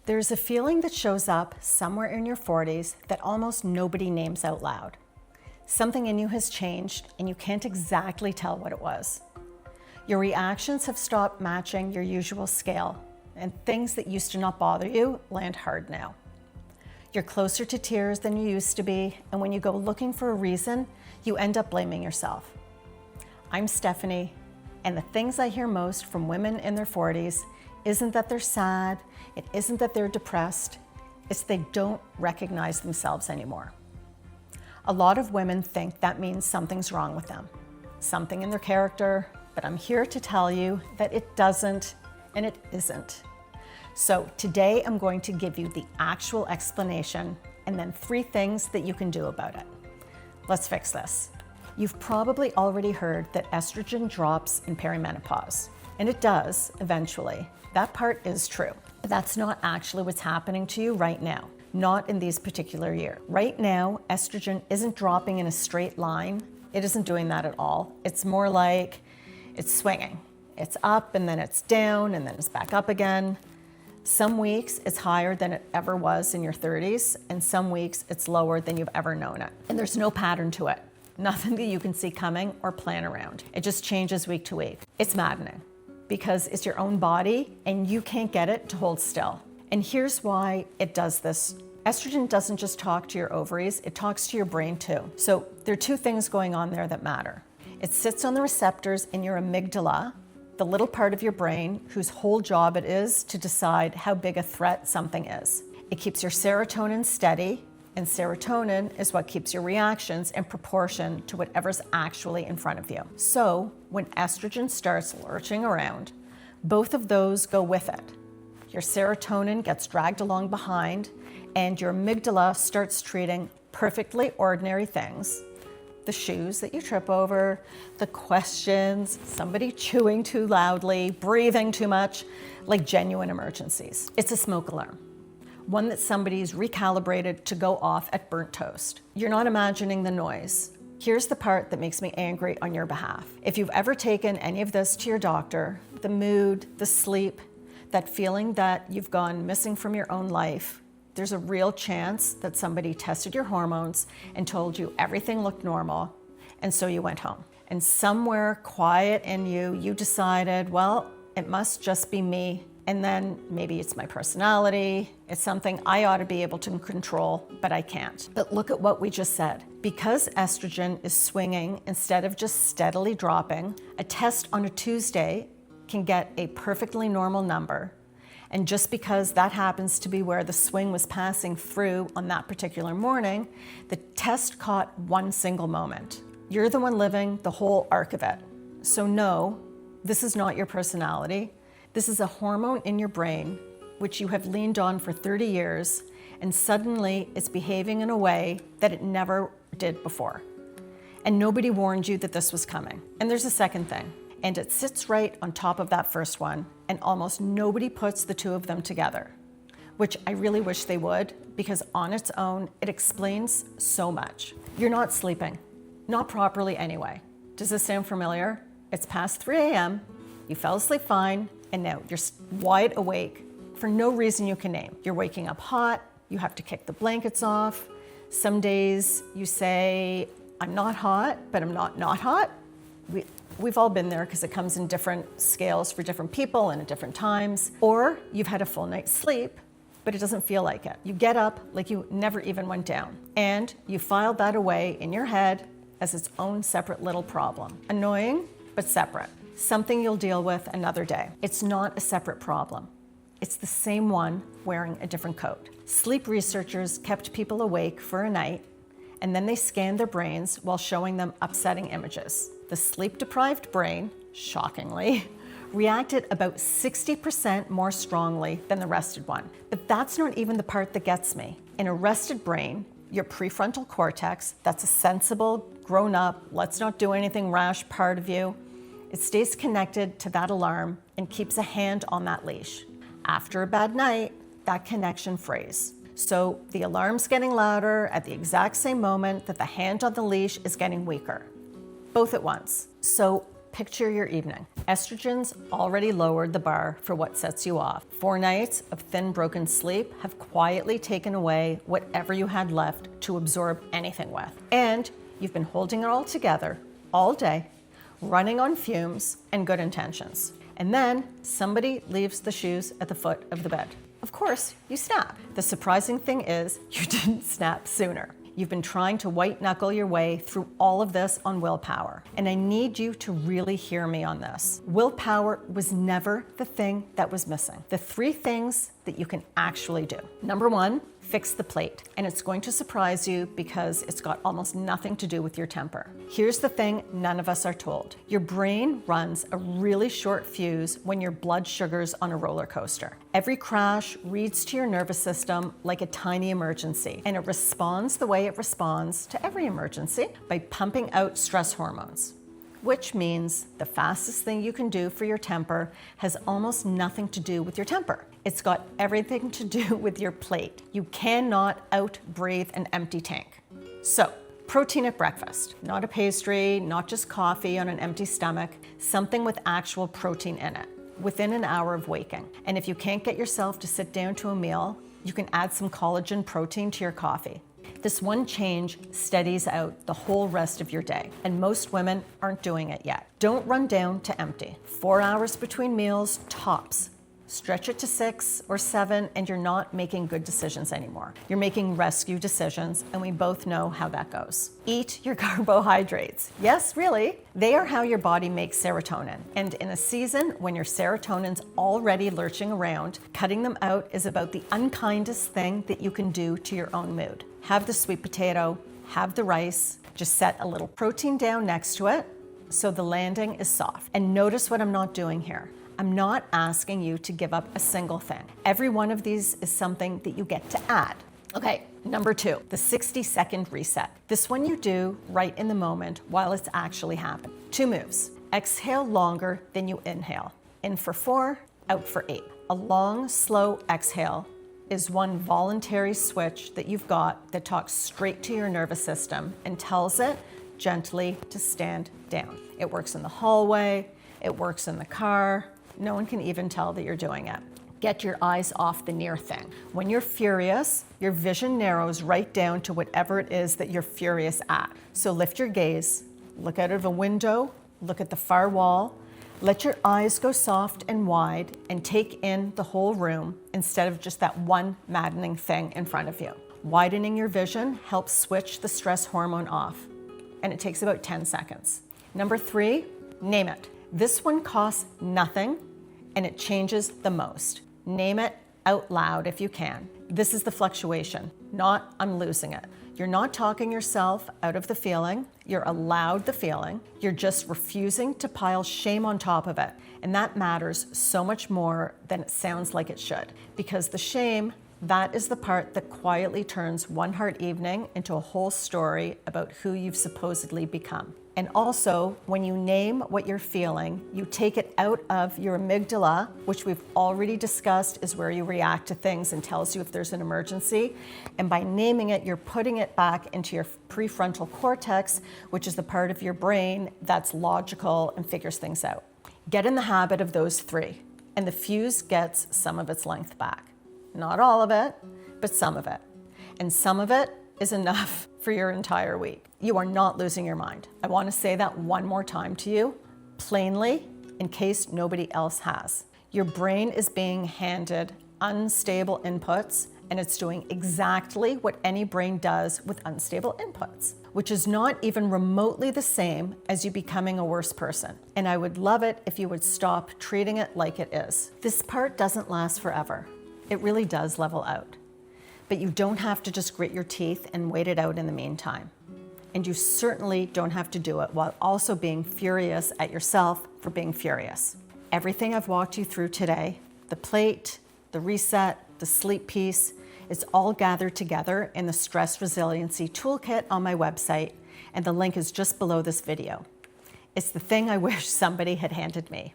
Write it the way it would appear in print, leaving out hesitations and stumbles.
There's a feeling that shows up somewhere in your 40s that almost nobody names out loud. Something in you has changed and you can't exactly tell what it was. Your reactions have stopped matching your usual scale, and things that used to not bother you land hard now. You're closer to tears than you used to be, and when you go looking for a reason, you end up blaming yourself. I'm Stephanie, and the things I hear most from women in their 40s isn't that they're sad, it isn't that they're depressed, it's they don't recognize themselves anymore. A lot of women think that means something's wrong with them, something in their character, but I'm here to tell you that it doesn't, and it isn't. So today I'm going to give you the actual explanation and then 3 things that you can do about it. Let's fix this. You've probably already heard that estrogen drops in perimenopause, and it does eventually. That part is true. But that's not actually what's happening to you right now, not in these particular years. Right now, estrogen isn't dropping in a straight line. It isn't doing that at all. It's more like it's swinging. It's up and then it's down and then it's back up again. Some weeks it's higher than it ever was in your 30s, and some weeks it's lower than you've ever known it. And there's no pattern to it. Nothing that you can see coming or plan around. It just changes week to week. It's maddening because it's your own body and you can't get it to hold still. And here's why it does this. Estrogen doesn't just talk to your ovaries, it talks to your brain too. So there are 2 things going on there that matter. It sits on the receptors in your amygdala, the little part of your brain whose whole job it is to decide how big a threat something is. It keeps your serotonin steady, and serotonin is what keeps your reactions in proportion to whatever's actually in front of you. So when estrogen starts lurching around, both of those go with it. Your serotonin gets dragged along behind, and your amygdala starts treating perfectly ordinary things, the shoes that you trip over, the questions, somebody chewing too loudly, breathing too much, like genuine emergencies. It's a smoke alarm, one that somebody's recalibrated to go off at burnt toast. You're not imagining the noise. Here's the part that makes me angry on your behalf. If you've ever taken any of this to your doctor, the mood, the sleep, that feeling that you've gone missing from your own life, there's a real chance that somebody tested your hormones and told you everything looked normal, and so you went home. And somewhere quiet in you, you decided, well, it must just be me, and then maybe it's my personality, it's something I ought to be able to control, but I can't. But look at what we just said. Because estrogen is swinging instead of just steadily dropping, a test on a Tuesday can get a perfectly normal number. And just because that happens to be where the swing was passing through on that particular morning, the test caught one single moment. You're the one living the whole arc of it. So no, this is not your personality. This is a hormone in your brain, which you have leaned on for 30 years, and suddenly it's behaving in a way that it never did before. And nobody warned you that this was coming. And there's a second thing. And it sits right on top of that first one, and almost nobody puts the 2 of them together, which I really wish they would, because on its own, it explains so much. You're not sleeping, not properly anyway. Does this sound familiar? It's past 3 a.m., you fell asleep fine, and now you're wide awake for no reason you can name. You're waking up hot, you have to kick the blankets off. Some days you say, I'm not hot, but I'm not hot. We've all been there because it comes in different scales for different people and at different times. Or you've had a full night's sleep, but it doesn't feel like it. You get up like you never even went down. And you filed that away in your head as its own separate little problem. Annoying, but separate. Something you'll deal with another day. It's not a separate problem. It's the same one wearing a different coat. Sleep researchers kept people awake for a night, and then they scanned their brains while showing them upsetting images. The sleep-deprived brain, shockingly, reacted about 60% more strongly than the rested one. But that's not even the part that gets me. In a rested brain, your prefrontal cortex, that's a sensible, grown-up, let's not do anything rash part of you, it stays connected to that alarm and keeps a hand on that leash. After a bad night, that connection frays. So the alarm's getting louder at the exact same moment that the hand on the leash is getting weaker. Both at once. So picture your evening. Estrogen's already lowered the bar for what sets you off. 4 nights of thin, broken sleep have quietly taken away whatever you had left to absorb anything with. And you've been holding it all together all day, running on fumes and good intentions. And then somebody leaves the shoes at the foot of the bed. Of course, you snap. The surprising thing is you didn't snap sooner. You've been trying to white knuckle your way through all of this on willpower. And I need you to really hear me on this. Willpower was never the thing that was missing. The 3 things that you can actually do. Number 1, fix the plate. And it's going to surprise you because it's got almost nothing to do with your temper. Here's the thing none of us are told. Your brain runs a really short fuse when your blood sugar's on a roller coaster. Every crash reads to your nervous system like a tiny emergency, and it responds the way it responds to every emergency by pumping out stress hormones. Which means the fastest thing you can do for your temper has almost nothing to do with your temper. It's got everything to do with your plate. You cannot out-breathe an empty tank. So, protein at breakfast. Not a pastry, not just coffee on an empty stomach, something with actual protein in it, within an hour of waking. And if you can't get yourself to sit down to a meal, you can add some collagen protein to your coffee. This one change steadies out the whole rest of your day, and most women aren't doing it yet. Don't run down to empty. 4 hours between meals, tops. Stretch it to 6 or 7, and you're not making good decisions anymore. You're making rescue decisions, and we both know how that goes. Eat your carbohydrates. Yes, really. They are how your body makes serotonin. And in a season when your serotonin's already lurching around, cutting them out is about the unkindest thing that you can do to your own mood. Have the sweet potato, have the rice, just set a little protein down next to it so the landing is soft. And notice what I'm not doing here. I'm not asking you to give up a single thing. Every one of these is something that you get to add. Okay, number 2, the 60-second reset. This one you do right in the moment while it's actually happening. 2 moves. Exhale longer than you inhale. In for 4, out for 8. A long, slow exhale is one voluntary switch that you've got that talks straight to your nervous system and tells it gently to stand down. It works in the hallway, it works in the car. No one can even tell that you're doing it. Get your eyes off the near thing. When you're furious, your vision narrows right down to whatever it is that you're furious at. So lift your gaze, look out of a window, look at the far wall, let your eyes go soft and wide and take in the whole room instead of just that one maddening thing in front of you. Widening your vision helps switch the stress hormone off, and it takes about 10 seconds. Number 3, name it. This one costs nothing, and it changes the most. Name it out loud if you can. This is the fluctuation, not I'm losing it. You're not talking yourself out of the feeling. You're allowed the feeling. You're just refusing to pile shame on top of it. And that matters so much more than it sounds like it should. Because the shame, that is the part that quietly turns one hard evening into a whole story about who you've supposedly become. And also, when you name what you're feeling, you take it out of your amygdala, which we've already discussed is where you react to things and tells you if there's an emergency. And by naming it, you're putting it back into your prefrontal cortex, which is the part of your brain that's logical and figures things out. Get in the habit of those 3, and the fuse gets some of its length back. Not all of it, but some of it. And some of it is enough for your entire week. You are not losing your mind. I want to say that one more time to you, plainly, in case nobody else has. Your brain is being handed unstable inputs, and it's doing exactly what any brain does with unstable inputs, which is not even remotely the same as you becoming a worse person. And I would love it if you would stop treating it like it is. This part doesn't last forever. It really does level out. But you don't have to just grit your teeth and wait it out in the meantime. And you certainly don't have to do it while also being furious at yourself for being furious. Everything I've walked you through today, the plate, the reset, the sleep piece, it's all gathered together in the Stress Resiliency Toolkit on my website, and the link is just below this video. It's the thing I wish somebody had handed me.